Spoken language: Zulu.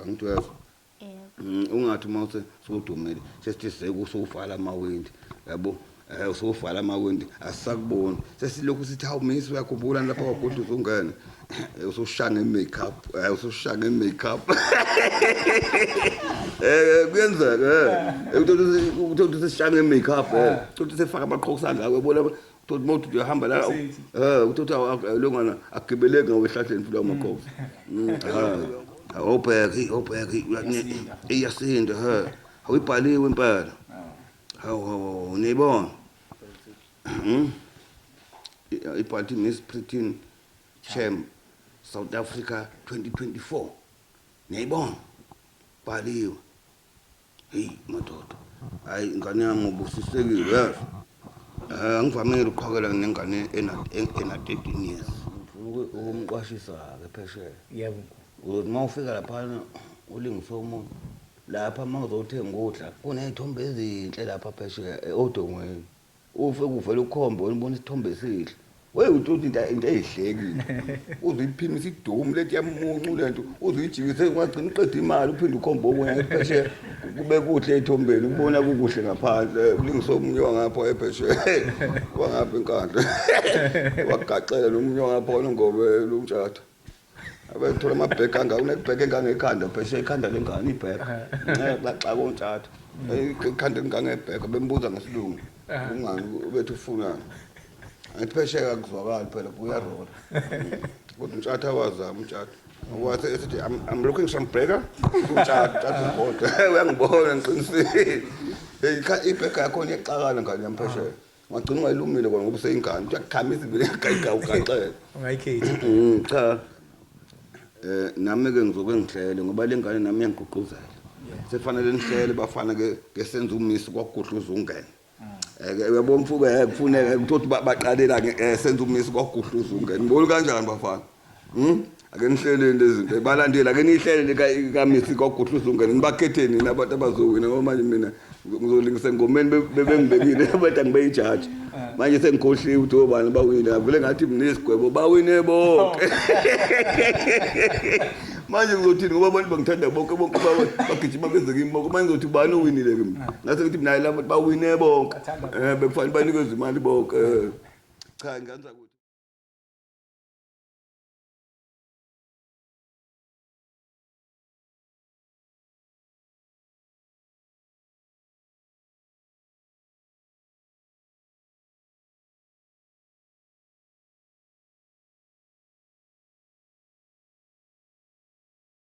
ngitweza ungathi mawuse sodumile sesithi sekusovala amawindi yabo usovala amawindi asakuboni sesilokhu sithi hawu misi uyakhumbula lapha kwagodu uzungena usoshanga imakeup usoshanga imakeup kuyenzeka uthi sishanga imakeup uthi sefaka amaqhokisana uyabona uthi mawuthi uyahamba la uthi longana agibeleke ngawehlahleni futhi amakhosi obheki iyasinda awuyibhaliwe impela hawu niyibona ibhalti Miss Pretty Champ South Africa 2024 niyibona bhaliwe hey madoda hayi ingane yami ubusisekile yazi angivamile ukuqhakela nengane ena 13 years umqwashisa ke phesheya yebo uthi mawufika lapha ulingisa umuntu lapha mawuzothenga ukudla kunezithombe ezinhle lapha phesheya odongweni ufike uvela ukhombo ubona isithombe esihle wey uthi into eyihlekile uziphima isidumu lethi yamuncu lento uzijikise ungagcina uqeda imali uphinde ukhombo okunye phesheya kube kuhle ethombeni ubona kukuhle ngaphandle ulingisa omunye wangapha ephesheya wangapha enkandla wagaxela nomunye wangapha ngobe lumtshata abethola amabheke anga unebheke engangekhanda phesheya ikhanda lengane ibheke xa kontshata ikhanda engangebheke bembuza ngesilungu ungani ubethu ufunani athi phesheya akuzwakali phela kuyarola kodwa umtshata wazama umtshata wathi ethi I'm looking some burger umtshata kodwa uyangibona ngiqinisile ibheke yakho iyexakala ngane yamphesheya ngagcina ungayilumile kona ngoba useyingane uyakukhamisa ibele gaxela ungayikhethi cha nami ke ngizoke ngihlele ngoba lengane nami iyangigqugquzela sefanele nihlele bafana ke senza umisi kwaguhluza ungene uyabona mfuke kufuneka ukuthi baqalela senza umisi kwaguhluza ungene ngibona kanjani bafana ake nihleleni lezi zinto balandela ake nihlele kamisi kwaguhluza ungene nibakhetheni nabantu abazowina ngoba manje mina ngizolingisa ngomeni bebengibekile abantu angibeyijaji manje sengikhohliwe ukuthi obani bawina vele ngathi mina isigwebo bawine bonke manje ngizothini ngoba abantu bangithanda bonke bagijima beze kimi bonke manje ngizothi bani uwinile kimi ngase ngithi mina labo bawine bonke bekufanele banikeze imali bonke cha ngenza